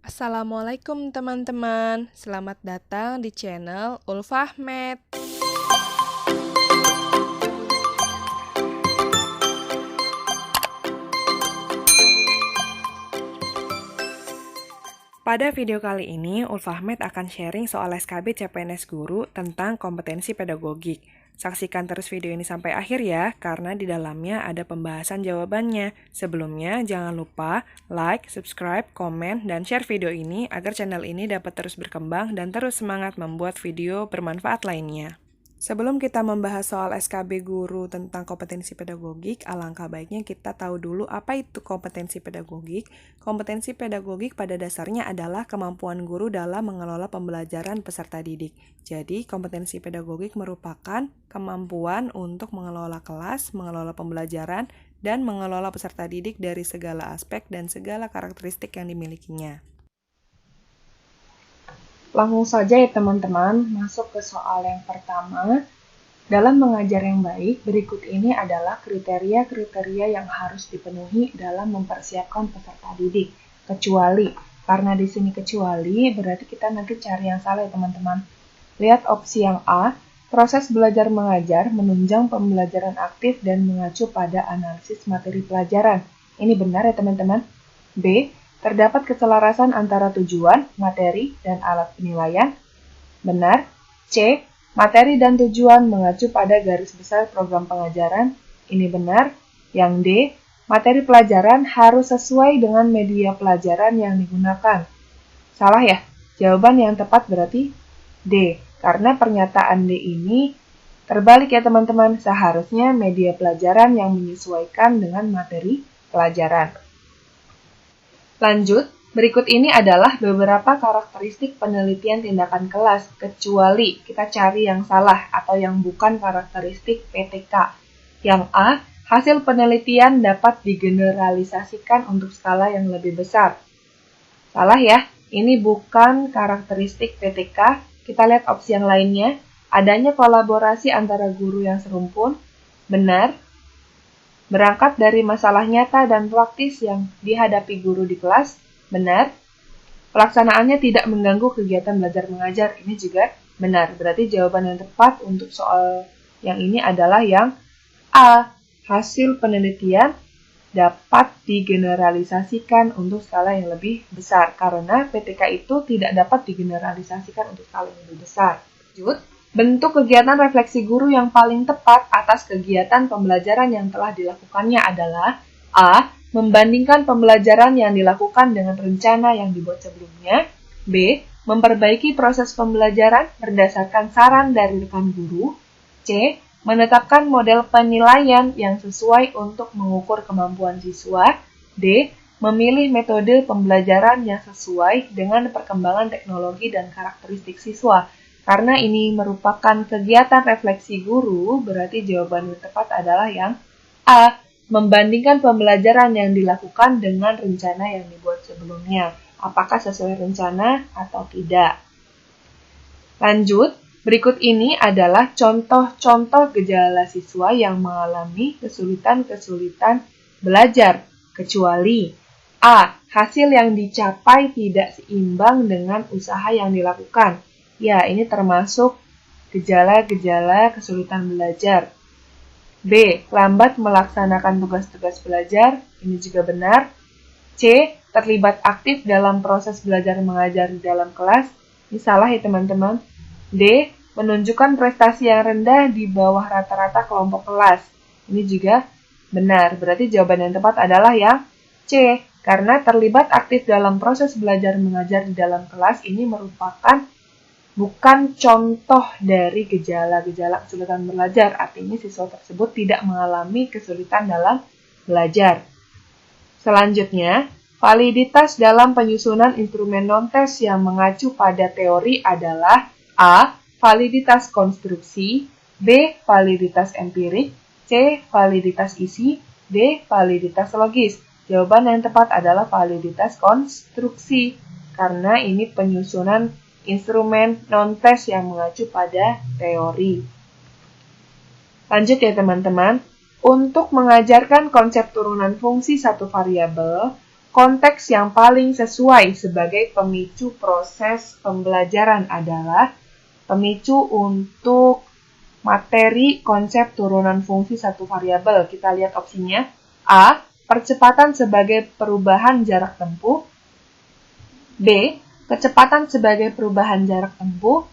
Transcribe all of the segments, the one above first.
Assalamualaikum teman-teman, selamat datang di channel Ulfahmet. Pada video kali ini, Ulfahmet akan sharing soal SKB CPNS Guru tentang kompetensi pedagogik. Saksikan terus video ini sampai akhir ya, karena di dalamnya ada pembahasan jawabannya. Sebelumnya, jangan lupa like, subscribe, komen, dan share video ini agar channel ini dapat terus berkembang dan terus semangat membuat video bermanfaat lainnya. Sebelum kita membahas soal SKB Guru tentang kompetensi pedagogik, alangkah baiknya kita tahu dulu apa itu kompetensi pedagogik. Kompetensi pedagogik pada dasarnya adalah kemampuan guru dalam mengelola pembelajaran peserta didik. Jadi, kompetensi pedagogik merupakan kemampuan untuk mengelola kelas, mengelola pembelajaran, dan mengelola peserta didik dari segala aspek dan segala karakteristik yang dimilikinya. Langsung saja ya teman-teman, masuk ke soal yang pertama. Dalam mengajar yang baik, berikut ini adalah kriteria-kriteria yang harus dipenuhi dalam mempersiapkan peserta didik. Kecuali, karena di sini kecuali, berarti kita nanti cari yang salah ya teman-teman. Lihat opsi yang A, proses belajar mengajar menunjang pembelajaran aktif dan mengacu pada analisis materi pelajaran. Ini benar ya teman-teman. B, terdapat keselarasan antara tujuan, materi, dan alat penilaian? Benar. C. Materi dan tujuan mengacu pada garis besar program pengajaran? Ini benar. Yang D. Materi pelajaran harus sesuai dengan media pelajaran yang digunakan. Salah ya? Jawaban yang tepat berarti D. Karena pernyataan D ini terbalik ya teman-teman. Seharusnya media pelajaran yang menyesuaikan dengan materi pelajaran. Lanjut, berikut ini adalah beberapa karakteristik penelitian tindakan kelas, kecuali kita cari yang salah atau yang bukan karakteristik PTK. Yang A, hasil penelitian dapat digeneralisasikan untuk skala yang lebih besar. Salah ya, ini bukan karakteristik PTK. Kita lihat opsi yang lainnya. Adanya kolaborasi antara guru yang serumpun. Benar. Berangkat dari masalah nyata dan praktis yang dihadapi guru di kelas, benar. Pelaksanaannya tidak mengganggu kegiatan belajar mengajar, ini juga benar. Berarti jawaban yang tepat untuk soal yang ini adalah yang A. Hasil penelitian dapat digeneralisasikan untuk skala yang lebih besar, karena PTK itu tidak dapat digeneralisasikan untuk skala yang lebih besar. Lanjut. Bentuk kegiatan refleksi guru yang paling tepat atas kegiatan pembelajaran yang telah dilakukannya adalah A. Membandingkan pembelajaran yang dilakukan dengan rencana yang dibuat sebelumnya. B. Memperbaiki proses pembelajaran berdasarkan saran dari rekan guru. C. Menetapkan model penilaian yang sesuai untuk mengukur kemampuan siswa. D. Memilih metode pembelajaran yang sesuai dengan perkembangan teknologi dan karakteristik siswa. Karena ini merupakan kegiatan refleksi guru, berarti jawaban yang tepat adalah yang A. Membandingkan pembelajaran yang dilakukan dengan rencana yang dibuat sebelumnya. Apakah sesuai rencana atau tidak? Lanjut, berikut ini adalah contoh-contoh gejala siswa yang mengalami kesulitan-kesulitan belajar. Kecuali A. Hasil yang dicapai tidak seimbang dengan usaha yang dilakukan. Ya, ini termasuk gejala-gejala kesulitan belajar. B. Lambat melaksanakan tugas-tugas belajar. Ini juga benar. C. Terlibat aktif dalam proses belajar mengajar di dalam kelas. Ini salah ya teman-teman. D. Menunjukkan prestasi yang rendah di bawah rata-rata kelompok kelas. Ini juga benar. Berarti jawaban yang tepat adalah yang C. Karena terlibat aktif dalam proses belajar mengajar di dalam kelas ini merupakan bukan contoh dari gejala-gejala kesulitan belajar, artinya siswa tersebut tidak mengalami kesulitan dalam belajar. Selanjutnya, validitas dalam penyusunan instrumen non-tes yang mengacu pada teori adalah A. Validitas konstruksi, B. Validitas empirik, C. Validitas isi, D. Validitas logis. Jawaban yang tepat adalah validitas konstruksi, karena ini penyusunan instrumen non-tes yang mengacu pada teori. Lanjut ya teman-teman. Untuk mengajarkan konsep turunan fungsi satu variabel, Konteks yang paling sesuai sebagai pemicu proses pembelajaran adalah pemicu untuk materi konsep turunan fungsi satu variabel. Kita lihat opsinya. A. Percepatan sebagai perubahan jarak tempuh. B. Kecepatan sebagai perubahan jarak tempuh.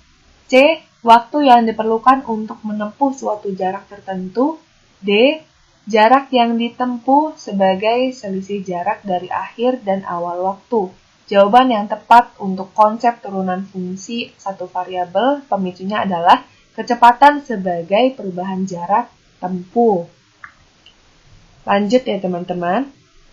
C. Waktu yang diperlukan untuk menempuh suatu jarak tertentu. D. Jarak yang ditempuh sebagai selisih jarak dari akhir dan awal waktu. Jawaban yang tepat untuk konsep turunan fungsi satu variabel pemicunya adalah kecepatan sebagai perubahan jarak tempuh. Lanjut ya teman-teman.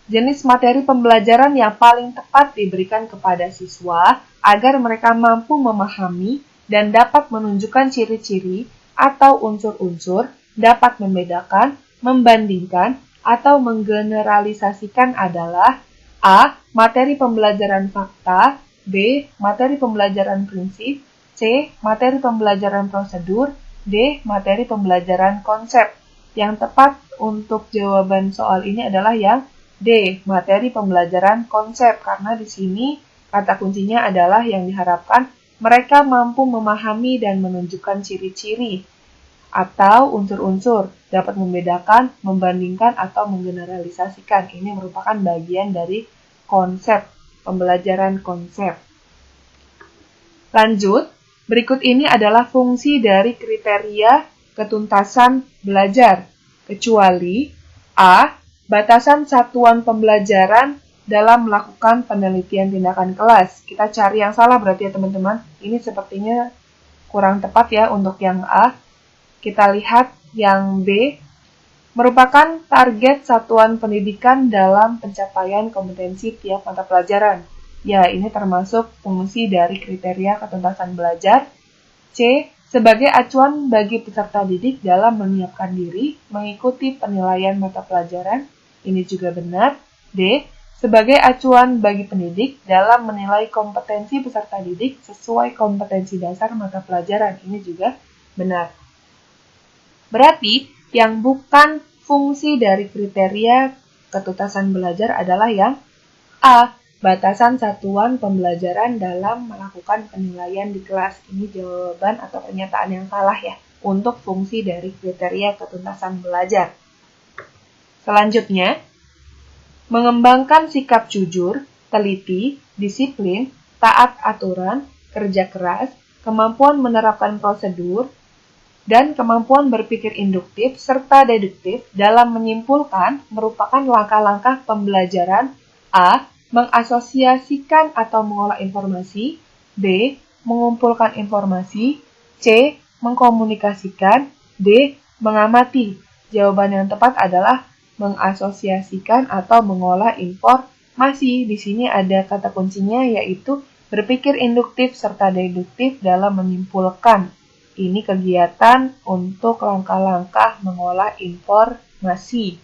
Jenis materi pembelajaran yang paling tepat diberikan kepada siswa agar mereka mampu memahami dan dapat menunjukkan ciri-ciri atau unsur-unsur, dapat membedakan, membandingkan, atau menggeneralisasikan adalah A. Materi pembelajaran fakta. B. Materi pembelajaran prinsip. C. Materi pembelajaran prosedur. D. Materi pembelajaran konsep. Yang tepat untuk jawaban soal ini adalah yang D. Materi pembelajaran konsep. Karena di sini kata kuncinya adalah yang diharapkan mereka mampu memahami dan menunjukkan ciri-ciri atau unsur-unsur, dapat membedakan, membandingkan, atau menggeneralisasikan. Ini merupakan bagian dari konsep, pembelajaran konsep. Lanjut, berikut ini adalah fungsi dari kriteria ketuntasan belajar, kecuali A. Batasan satuan pembelajaran dalam melakukan penelitian tindakan kelas. Kita cari yang salah berarti ya teman-teman. Ini sepertinya kurang tepat ya untuk yang A. Kita lihat yang B, merupakan target satuan pendidikan dalam pencapaian kompetensi tiap mata pelajaran. Ya, ini termasuk fungsi dari kriteria ketuntasan belajar. C, sebagai acuan bagi peserta didik dalam menyiapkan diri mengikuti penilaian mata pelajaran. Ini juga benar. D, sebagai acuan bagi pendidik dalam menilai kompetensi peserta didik sesuai kompetensi dasar mata pelajaran. Ini juga benar. Berarti, yang bukan fungsi dari kriteria ketuntasan belajar adalah yang A. Batasan satuan pembelajaran dalam melakukan penilaian di kelas. Ini jawaban atau pernyataan yang salah ya, untuk fungsi dari kriteria ketuntasan belajar. Selanjutnya, mengembangkan sikap jujur, teliti, disiplin, taat aturan, kerja keras, kemampuan menerapkan prosedur, dan kemampuan berpikir induktif serta deduktif dalam menyimpulkan merupakan langkah-langkah pembelajaran. A. Mengasosiasikan atau mengolah informasi. B. Mengumpulkan informasi. C. Mengkomunikasikan. D. Mengamati. Jawaban yang tepat adalah mengasosiasikan atau mengolah informasi. Di sini ada kata kuncinya yaitu berpikir induktif serta deduktif dalam menyimpulkan. Ini kegiatan untuk langkah-langkah mengolah informasi.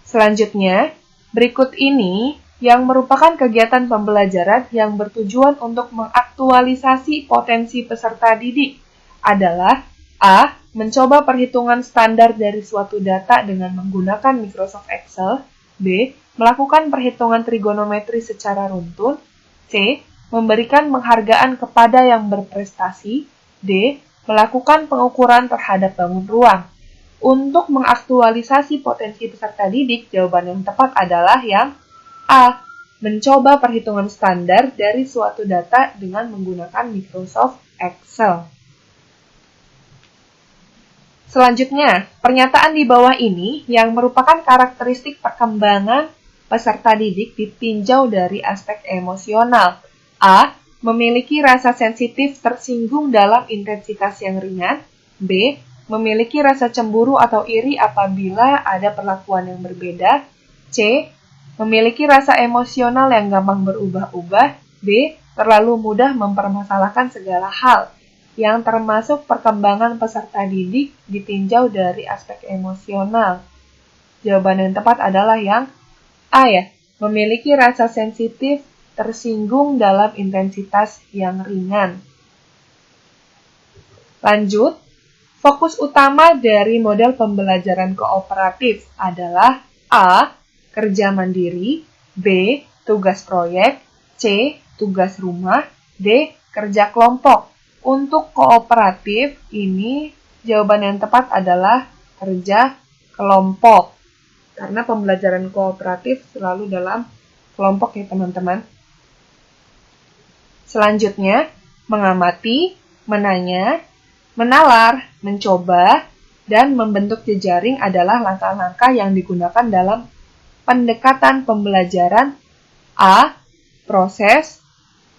Selanjutnya, berikut ini yang merupakan kegiatan pembelajaran yang bertujuan untuk mengaktualisasi potensi peserta didik adalah A. Mencoba perhitungan standar dari suatu data dengan menggunakan Microsoft Excel. B. Melakukan perhitungan trigonometri secara runtun. C. Memberikan penghargaan kepada yang berprestasi. D. Melakukan pengukuran terhadap bangun ruang. Untuk mengaktualisasi potensi peserta didik, jawaban yang tepat adalah yang A. Mencoba perhitungan standar dari suatu data dengan menggunakan Microsoft Excel. Selanjutnya, pernyataan di bawah ini yang merupakan karakteristik perkembangan peserta didik ditinjau dari aspek emosional. A. Memiliki rasa sensitif tersinggung dalam intensitas yang ringan. B. Memiliki rasa cemburu atau iri apabila ada perlakuan yang berbeda. C. Memiliki rasa emosional yang gampang berubah-ubah. D. Terlalu mudah mempermasalahkan segala hal. Yang termasuk perkembangan peserta didik ditinjau dari aspek emosional. Jawaban yang tepat adalah yang A ya. Memiliki rasa sensitif tersinggung dalam intensitas yang ringan. Lanjut, fokus utama dari model pembelajaran kooperatif adalah A. kerja mandiri, B. tugas proyek, C. tugas rumah, D. kerja kelompok. Untuk kooperatif, ini jawaban yang tepat adalah kerja kelompok. Karena pembelajaran kooperatif selalu dalam kelompok ya teman-teman. Selanjutnya, mengamati, menanya, menalar, mencoba, dan membentuk jejaring adalah langkah-langkah yang digunakan dalam pendekatan pembelajaran A. Proses,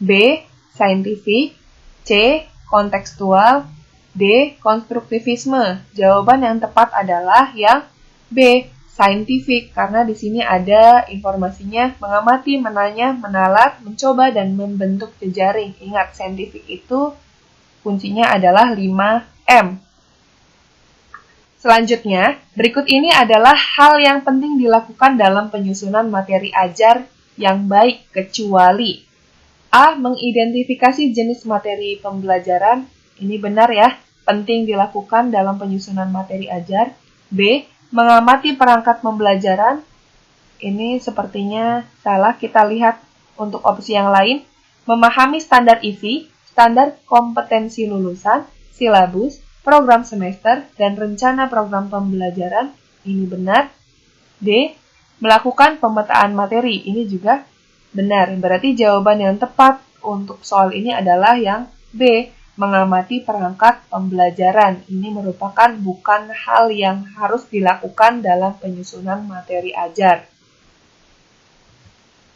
B. Saintifik, C. Kontekstual, D. Konstruktivisme. Jawaban yang tepat adalah yang B. Saintifik, karena di sini ada informasinya mengamati, menanya, menalar, mencoba, dan membentuk jejaring. Ingat, saintifik itu kuncinya adalah 5M. Selanjutnya, berikut ini adalah hal yang penting dilakukan dalam penyusunan materi ajar yang baik, kecuali A. Mengidentifikasi jenis materi pembelajaran. Ini benar ya, penting dilakukan dalam penyusunan materi ajar. B. Mengamati perangkat pembelajaran. Ini sepertinya salah, kita lihat untuk opsi yang lain. Memahami standar ISI, standar kompetensi lulusan, silabus, program semester, dan rencana program pembelajaran. Ini benar. D. Melakukan pemetaan materi. Ini juga benar. Berarti jawaban yang tepat untuk soal ini adalah yang B. Mengamati perangkat pembelajaran. Ini merupakan bukan hal yang harus dilakukan dalam penyusunan materi ajar.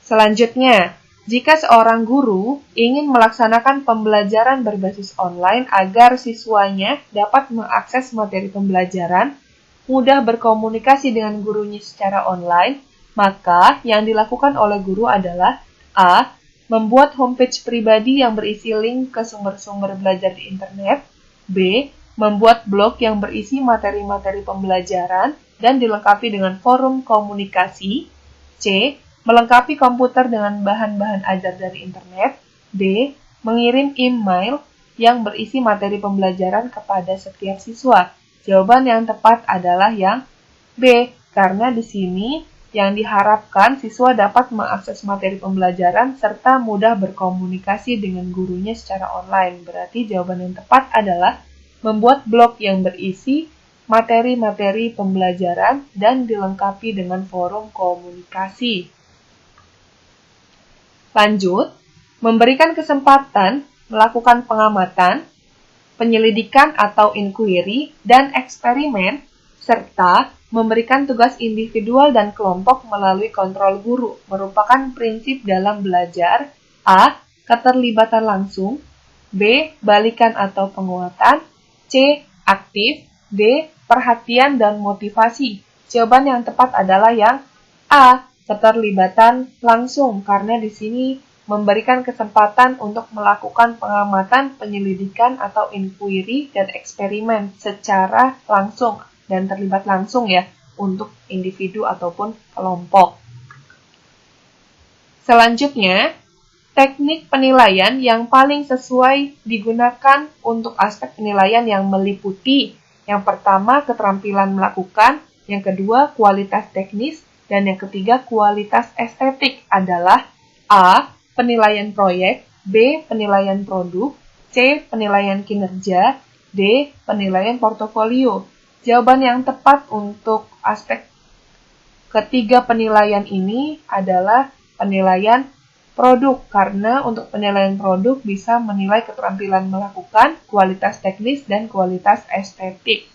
Selanjutnya, jika seorang guru ingin melaksanakan pembelajaran berbasis online agar siswanya dapat mengakses materi pembelajaran, mudah berkomunikasi dengan gurunya secara online, maka yang dilakukan oleh guru adalah A. Membuat homepage pribadi yang berisi link ke sumber-sumber belajar di internet, B. Membuat blog yang berisi materi-materi pembelajaran dan dilengkapi dengan forum komunikasi, C. Melengkapi komputer dengan bahan-bahan ajar dari internet. D. Mengirim email yang berisi materi pembelajaran kepada setiap siswa. Jawaban yang tepat adalah yang B, karena di sini yang diharapkan siswa dapat mengakses materi pembelajaran serta mudah berkomunikasi dengan gurunya secara online. Berarti jawaban yang tepat adalah membuat blog yang berisi materi-materi pembelajaran dan dilengkapi dengan forum komunikasi. Lanjut, memberikan kesempatan melakukan pengamatan, penyelidikan atau inquiry, dan eksperimen, serta memberikan tugas individual dan kelompok melalui kontrol guru, merupakan prinsip dalam belajar. A. Keterlibatan langsung, B. Balikan atau penguatan, C. Aktif, D. Perhatian dan motivasi. Jawaban yang tepat adalah yang A. Keterlibatan langsung, karena di sini memberikan kesempatan untuk melakukan pengamatan, penyelidikan, atau inquiry dan eksperimen secara langsung dan terlibat langsung ya untuk individu ataupun kelompok. Selanjutnya, teknik penilaian yang paling sesuai digunakan untuk aspek penilaian yang meliputi yang pertama keterampilan melakukan, yang kedua kualitas teknis, dan yang ketiga, kualitas estetik adalah A. Penilaian proyek, B. Penilaian produk, C. Penilaian kinerja, D. Penilaian portofolio. Jawaban yang tepat untuk aspek ketiga penilaian ini adalah penilaian produk, karena untuk penilaian produk bisa menilai keterampilan melakukan, kualitas teknis, dan kualitas estetik.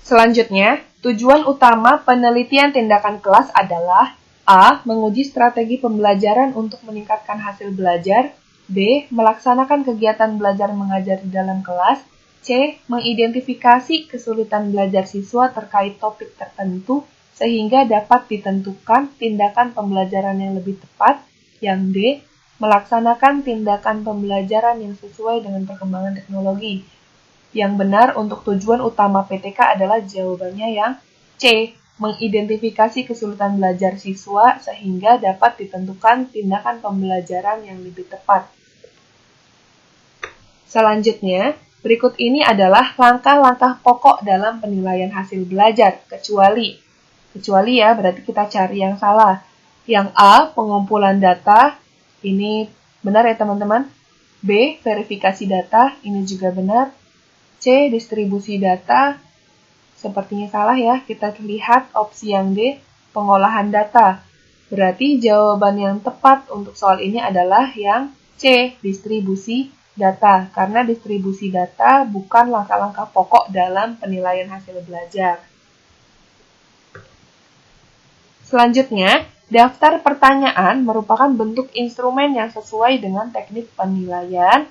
Selanjutnya, tujuan utama penelitian tindakan kelas adalah A. Menguji strategi pembelajaran untuk meningkatkan hasil belajar, B. Melaksanakan kegiatan belajar mengajar di dalam kelas, C. Mengidentifikasi kesulitan belajar siswa terkait topik tertentu sehingga dapat ditentukan tindakan pembelajaran yang lebih tepat, yang D. Melaksanakan tindakan pembelajaran yang sesuai dengan perkembangan teknologi. Yang benar untuk tujuan utama PTK adalah jawabannya yang C. Mengidentifikasi kesulitan belajar siswa sehingga dapat ditentukan tindakan pembelajaran yang lebih tepat. Selanjutnya, berikut ini adalah langkah-langkah pokok dalam penilaian hasil belajar, kecuali Kecuali ya, berarti kita cari yang salah. Yang A, pengumpulan data, ini benar ya teman-teman. B, verifikasi data, ini juga benar. C, distribusi data, sepertinya salah ya. Kita lihat opsi yang D, pengolahan data. Berarti jawaban yang tepat untuk soal ini adalah yang C, distribusi data. Karena distribusi data bukan langkah-langkah pokok dalam penilaian hasil belajar. Selanjutnya, daftar pertanyaan merupakan bentuk instrumen yang sesuai dengan teknik penilaian.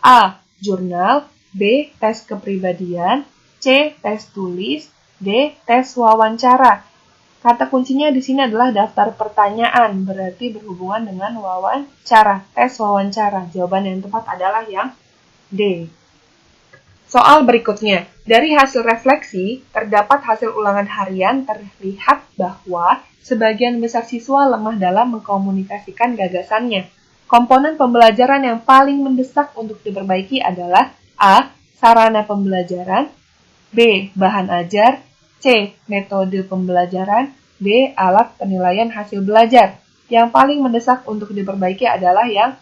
A. Jurnal. B. Tes kepribadian. C. Tes tulis. D. Tes wawancara. Kata kuncinya di sini adalah daftar pertanyaan, berarti berhubungan dengan wawancara. Tes wawancara. Jawaban yang tepat adalah yang D. Soal berikutnya. Dari hasil refleksi, terdapat hasil ulangan harian terlihat bahwa sebagian besar siswa lemah dalam mengkomunikasikan gagasannya. Komponen pembelajaran yang paling mendesak untuk diperbaiki adalah A. Sarana pembelajaran. B. Bahan ajar. C. Metode pembelajaran. D. Alat penilaian hasil belajar. Yang paling mendesak untuk diperbaiki adalah yang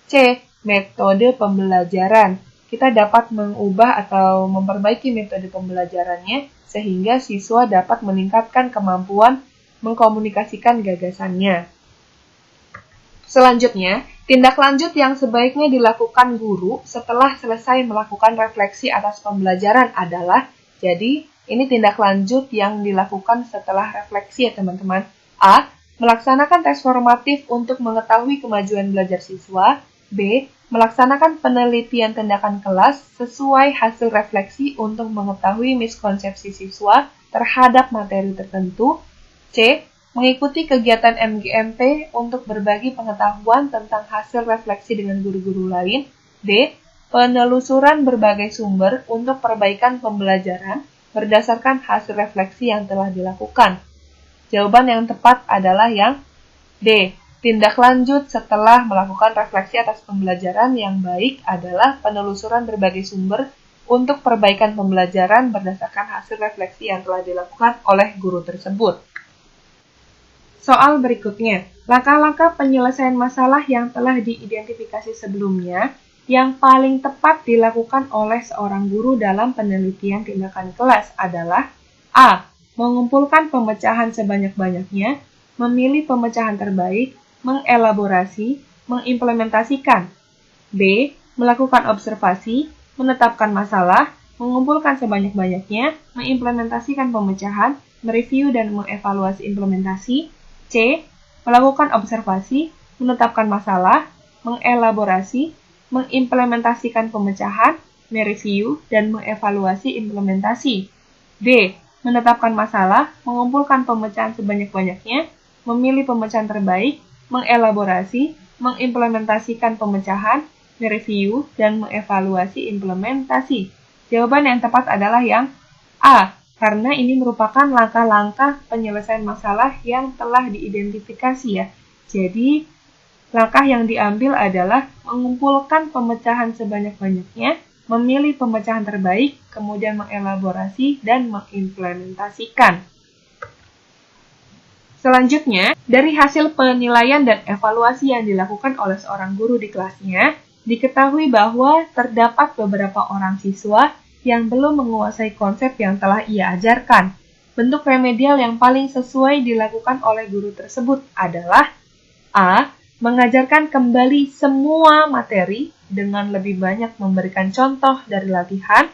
C. Metode pembelajaran. Kita dapat mengubah atau memperbaiki metode pembelajarannya sehingga siswa dapat meningkatkan kemampuan mengkomunikasikan gagasannya. Selanjutnya, tindak lanjut yang sebaiknya dilakukan guru setelah selesai melakukan refleksi atas pembelajaran adalah, jadi ini tindak lanjut yang dilakukan setelah refleksi ya teman-teman. A. Melaksanakan tes formatif untuk mengetahui kemajuan belajar siswa. B. Melaksanakan penelitian tindakan kelas sesuai hasil refleksi untuk mengetahui miskonsepsi siswa terhadap materi tertentu. C. Mengikuti kegiatan MGMP untuk berbagi pengetahuan tentang hasil refleksi dengan guru-guru lain. D. Penelusuran berbagai sumber untuk perbaikan pembelajaran berdasarkan hasil refleksi yang telah dilakukan. Jawaban yang tepat adalah yang D. Tindak lanjut setelah melakukan refleksi atas pembelajaran yang baik adalah penelusuran berbagai sumber untuk perbaikan pembelajaran berdasarkan hasil refleksi yang telah dilakukan oleh guru tersebut. Soal berikutnya, langkah-langkah penyelesaian masalah yang telah diidentifikasi sebelumnya yang paling tepat dilakukan oleh seorang guru dalam penelitian tindakan kelas adalah A. Mengumpulkan pemecahan sebanyak-banyaknya, memilih pemecahan terbaik, mengelaborasi, mengimplementasikan. B. Melakukan observasi, menetapkan masalah, mengumpulkan sebanyak-banyaknya, mengimplementasikan pemecahan, mereview dan mengevaluasi implementasi. C. Melakukan observasi, menetapkan masalah, mengelaborasi, mengimplementasikan pemecahan, mereview, dan mengevaluasi implementasi. D. Menetapkan masalah, mengumpulkan pemecahan sebanyak-banyaknya, memilih pemecahan terbaik, mengelaborasi, mengimplementasikan pemecahan, mereview, dan mengevaluasi implementasi. Jawaban yang tepat adalah yang A. Karena ini merupakan langkah-langkah penyelesaian masalah yang telah diidentifikasi ya. Jadi, langkah yang diambil adalah mengumpulkan pemecahan sebanyak-banyaknya, memilih pemecahan terbaik, kemudian mengelaborasi dan mengimplementasikan. Selanjutnya, dari hasil penilaian dan evaluasi yang dilakukan oleh seorang guru di kelasnya, diketahui bahwa terdapat beberapa orang siswa yang belum menguasai konsep yang telah ia ajarkan. Bentuk remedial yang paling sesuai dilakukan oleh guru tersebut adalah A. Mengajarkan kembali semua materi dengan lebih banyak memberikan contoh dari latihan.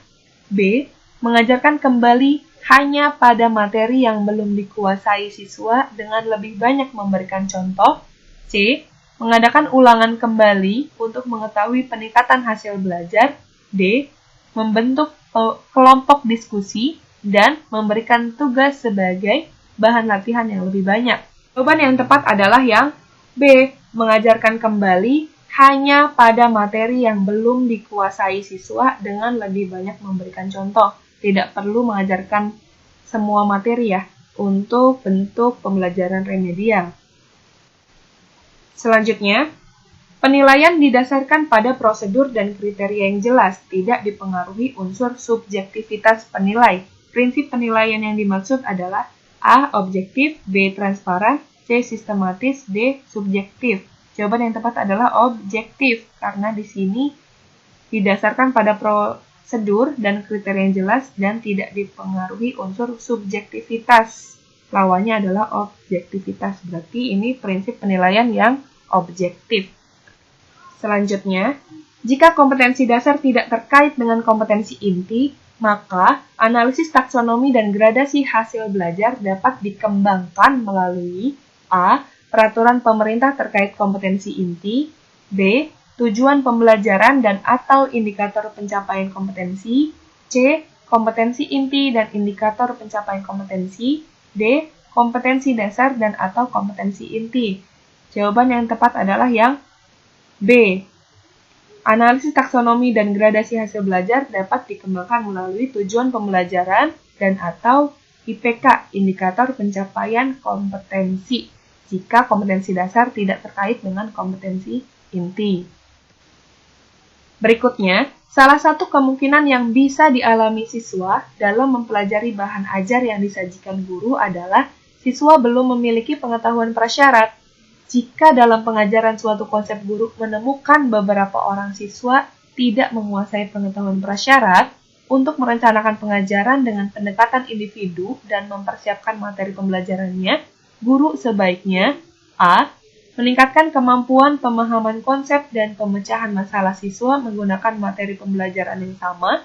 B. Mengajarkan kembali hanya pada materi yang belum dikuasai siswa dengan lebih banyak memberikan contoh. C. Mengadakan ulangan kembali untuk mengetahui peningkatan hasil belajar. D. Membentuk kelompok diskusi dan memberikan tugas sebagai bahan latihan yang lebih banyak. Jawaban yang tepat adalah yang B. Mengajarkan kembali hanya pada materi yang belum dikuasai siswa dengan lebih banyak memberikan contoh. Tidak perlu mengajarkan semua materi ya untuk bentuk pembelajaran remedial. Selanjutnya, penilaian didasarkan pada prosedur dan kriteria yang jelas, tidak dipengaruhi unsur subjektivitas penilai. Prinsip penilaian yang dimaksud adalah A. Objektif, B. Transparan, C. Sistematis, D. Subjektif. Jawaban yang tepat adalah objektif, karena di sini didasarkan pada prosedur dan kriteria yang jelas dan tidak dipengaruhi unsur subjektivitas. Lawannya adalah objektivitas, berarti ini prinsip penilaian yang objektif. Selanjutnya, jika kompetensi dasar tidak terkait dengan kompetensi inti, maka analisis taksonomi dan gradasi hasil belajar dapat dikembangkan melalui A. Peraturan pemerintah terkait kompetensi inti, B. Tujuan pembelajaran dan atau indikator pencapaian kompetensi, C. Kompetensi inti dan indikator pencapaian kompetensi, D. Kompetensi dasar dan atau kompetensi inti. Jawaban yang tepat adalah yang B. Analisis taksonomi dan gradasi hasil belajar dapat dikembangkan melalui tujuan pembelajaran dan atau IPK, indikator pencapaian kompetensi, jika kompetensi dasar tidak terkait dengan kompetensi inti. Berikutnya, salah satu kemungkinan yang bisa dialami siswa dalam mempelajari bahan ajar yang disajikan guru adalah siswa belum memiliki pengetahuan prasyarat. Jika dalam pengajaran suatu konsep guru menemukan beberapa orang siswa tidak menguasai pengetahuan prasyarat, untuk merencanakan pengajaran dengan pendekatan individu dan mempersiapkan materi pembelajarannya, guru sebaiknya A. Meningkatkan kemampuan pemahaman konsep dan pemecahan masalah siswa menggunakan materi pembelajaran yang sama,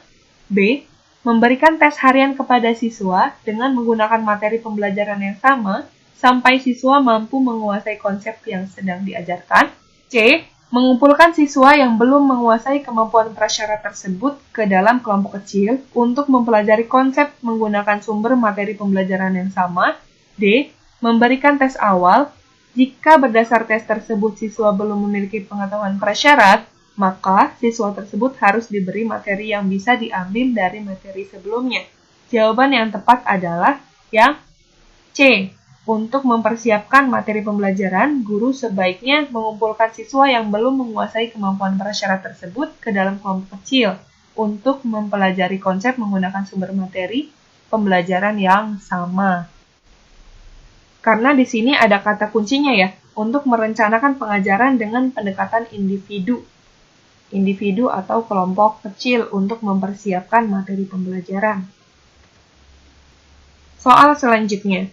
B. Memberikan tes harian kepada siswa dengan menggunakan materi pembelajaran yang sama, sampai siswa mampu menguasai konsep yang sedang diajarkan. C. Mengumpulkan siswa yang belum menguasai kemampuan prasyarat tersebut ke dalam kelompok kecil untuk mempelajari konsep menggunakan sumber materi pembelajaran yang sama. D. Memberikan tes awal. Jika berdasar tes tersebut siswa belum memiliki pengetahuan prasyarat, maka siswa tersebut harus diberi materi yang bisa diambil dari materi sebelumnya. Jawaban yang tepat adalah yang C. Untuk mempersiapkan materi pembelajaran, guru sebaiknya mengumpulkan siswa yang belum menguasai kemampuan prasyarat tersebut ke dalam kelompok kecil untuk mempelajari konsep menggunakan sumber materi pembelajaran yang sama. Karena di sini ada kata kuncinya ya, untuk merencanakan pengajaran dengan pendekatan individu. Individu atau kelompok kecil untuk mempersiapkan materi pembelajaran. Soal selanjutnya.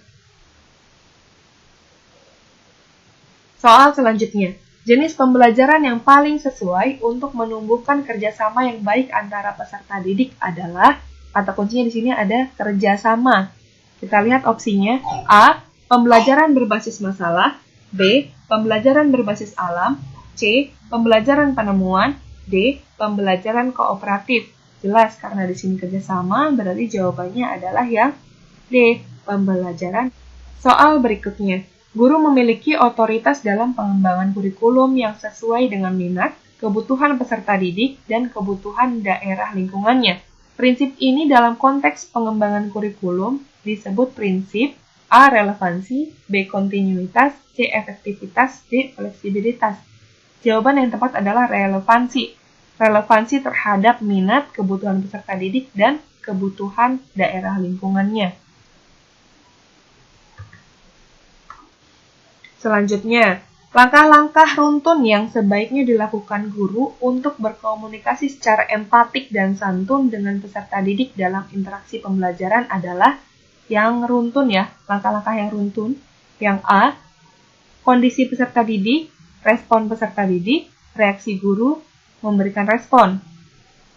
Jenis pembelajaran yang paling sesuai untuk menumbuhkan kerjasama yang baik antara peserta didik adalah, kata kuncinya di sini ada kerjasama. Kita lihat opsinya, A. Pembelajaran berbasis masalah, B. Pembelajaran berbasis alam, C. Pembelajaran penemuan, D. Pembelajaran kooperatif. Jelas, karena di sini kerjasama, berarti jawabannya adalah yang D. Pembelajaran. Soal berikutnya. Guru memiliki otoritas dalam pengembangan kurikulum yang sesuai dengan minat, kebutuhan peserta didik, dan kebutuhan daerah lingkungannya. Prinsip ini dalam konteks pengembangan kurikulum disebut prinsip A. Relevansi, B. Kontinuitas, C. Efektivitas, D. Fleksibilitas. Jawaban yang tepat adalah relevansi. Relevansi terhadap minat, kebutuhan peserta didik, dan kebutuhan daerah lingkungannya. Selanjutnya, langkah-langkah runtun yang sebaiknya dilakukan guru untuk berkomunikasi secara empatik dan santun dengan peserta didik dalam interaksi pembelajaran adalah yang runtun ya, langkah-langkah yang runtun. Yang A, kondisi peserta didik, respon peserta didik, reaksi guru, memberikan respon.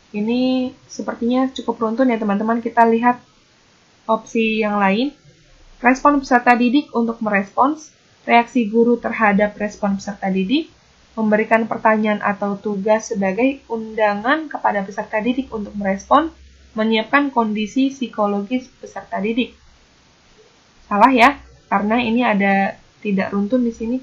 Ini sepertinya cukup runtun ya teman-teman, kita lihat opsi yang lain. Respon peserta didik untuk merespons, reaksi guru terhadap respon peserta didik, memberikan pertanyaan atau tugas sebagai undangan kepada peserta didik untuk merespon, menyiapkan kondisi psikologis peserta didik. Salah ya, karena ini ada tidak runtun di sini.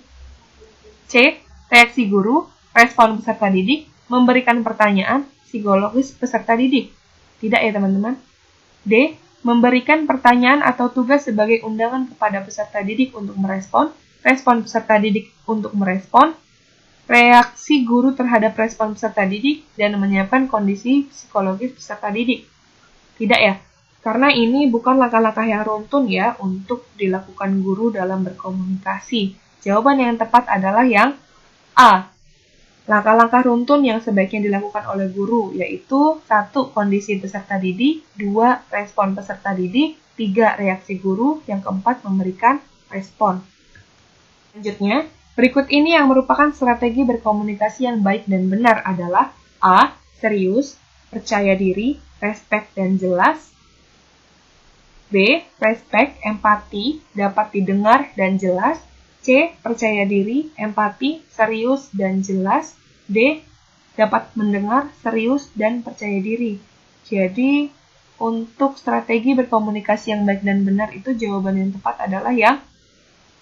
C. Reaksi guru, respon peserta didik, memberikan pertanyaan, psikologis peserta didik. Tidak ya teman-teman. D. Memberikan pertanyaan atau tugas sebagai undangan kepada peserta didik untuk merespon, respon peserta didik untuk merespon, reaksi guru terhadap respon peserta didik, dan menyiapkan kondisi psikologis peserta didik. Tidak ya? Karena ini bukan langkah-langkah yang runtun ya untuk dilakukan guru dalam berkomunikasi. Jawaban yang tepat adalah yang A. Langkah-langkah runtun yang sebaiknya dilakukan oleh guru yaitu 1. Kondisi peserta didik, 2. Respon peserta didik, 3. Reaksi guru, yang keempat memberikan respon. Selanjutnya, berikut ini yang merupakan strategi berkomunikasi yang baik dan benar adalah A. Serius, percaya diri, respek dan jelas. B. Respek, empati, dapat didengar dan jelas. C. Percaya diri, empati, serius, dan jelas. D. Dapat mendengar, serius, dan percaya diri. Jadi, untuk strategi berkomunikasi yang baik dan benar itu jawaban yang tepat adalah yang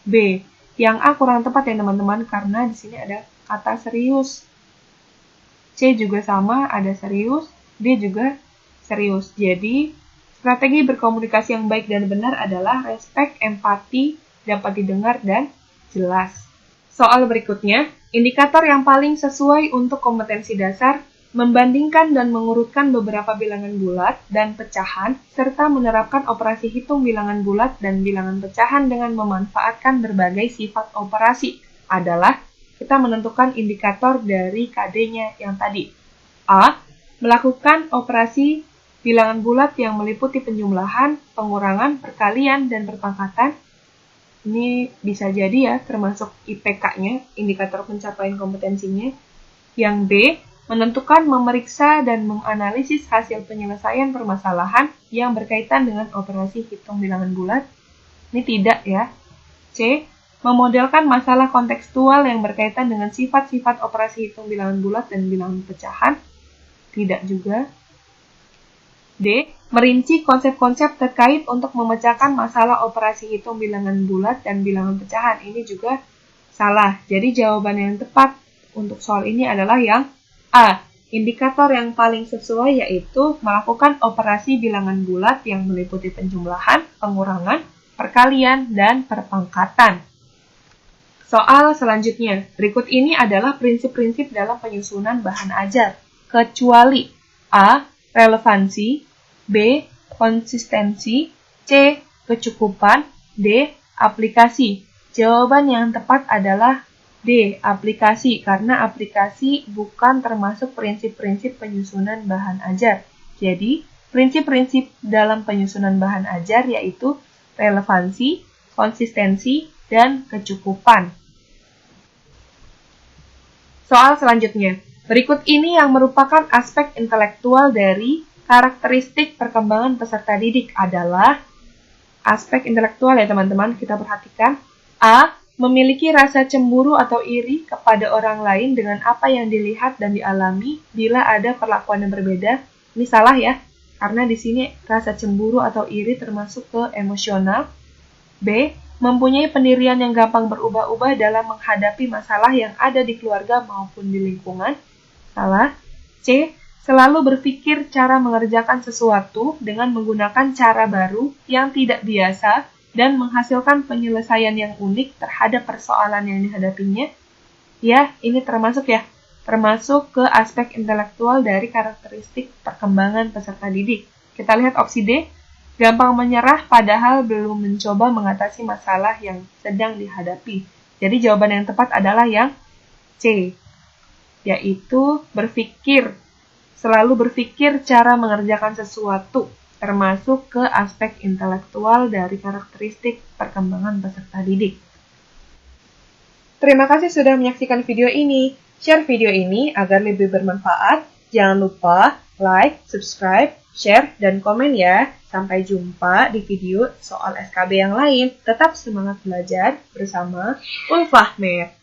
B. Yang A kurang tepat ya teman-teman, karena di sini ada kata serius. C juga sama, ada serius. D juga serius. Jadi, strategi berkomunikasi yang baik dan benar adalah respek, empati, dapat didengar, dan jelas. Soal berikutnya, indikator yang paling sesuai untuk kompetensi dasar, membandingkan dan mengurutkan beberapa bilangan bulat dan pecahan, serta menerapkan operasi hitung bilangan bulat dan bilangan pecahan dengan memanfaatkan berbagai sifat operasi adalah kita menentukan indikator dari KD-nya yang tadi. A. Melakukan operasi bilangan bulat yang meliputi penjumlahan, pengurangan, perkalian, dan perpangkatan. Ini bisa jadi ya, termasuk IPK-nya, indikator pencapaian kompetensinya. Yang B, menentukan, memeriksa, dan menganalisis hasil penyelesaian permasalahan yang berkaitan dengan operasi hitung bilangan bulat. Ini tidak ya. C, memodelkan masalah kontekstual yang berkaitan dengan sifat-sifat operasi hitung bilangan bulat dan bilangan pecahan. Tidak juga. D. Merinci konsep-konsep terkait untuk memecahkan masalah operasi hitung bilangan bulat dan bilangan pecahan. Ini juga salah. Jadi jawaban yang tepat untuk soal ini adalah yang A. Indikator yang paling sesuai yaitu melakukan operasi bilangan bulat yang meliputi penjumlahan, pengurangan, perkalian, dan perpangkatan. Soal selanjutnya. Berikut ini adalah prinsip-prinsip dalam penyusunan bahan ajar. Kecuali A. Relevansi, B. Konsistensi, C. Kecukupan, D. Aplikasi. Jawaban yang tepat adalah D. Aplikasi, karena aplikasi bukan termasuk prinsip-prinsip penyusunan bahan ajar. Jadi, prinsip-prinsip dalam penyusunan bahan ajar yaitu relevansi, konsistensi, dan kecukupan. Soal selanjutnya. Berikut ini yang merupakan aspek intelektual dari karakteristik perkembangan peserta didik adalah aspek intelektual ya teman-teman, kita perhatikan. A. Memiliki rasa cemburu atau iri kepada orang lain dengan apa yang dilihat dan dialami bila ada perlakuan yang berbeda. Ini salah ya, karena di sini rasa cemburu atau iri termasuk ke emosional. B. Mempunyai pendirian yang gampang berubah-ubah dalam menghadapi masalah yang ada di keluarga maupun di lingkungan. Salah. C. Selalu berpikir cara mengerjakan sesuatu dengan menggunakan cara baru yang tidak biasa dan menghasilkan penyelesaian yang unik terhadap persoalan yang dihadapinya. Ya, ini termasuk ke aspek intelektual dari karakteristik perkembangan peserta didik. Kita lihat opsi D, gampang menyerah padahal belum mencoba mengatasi masalah yang sedang dihadapi. Jadi jawaban yang tepat adalah yang C, yaitu selalu berpikir cara mengerjakan sesuatu, termasuk ke aspek intelektual dari karakteristik perkembangan peserta didik. Terima kasih sudah menyaksikan video ini. Share video ini agar lebih bermanfaat. Jangan lupa like, subscribe, share, dan komen ya. Sampai jumpa di video soal SKB yang lain. Tetap semangat belajar bersama Ulfahmet.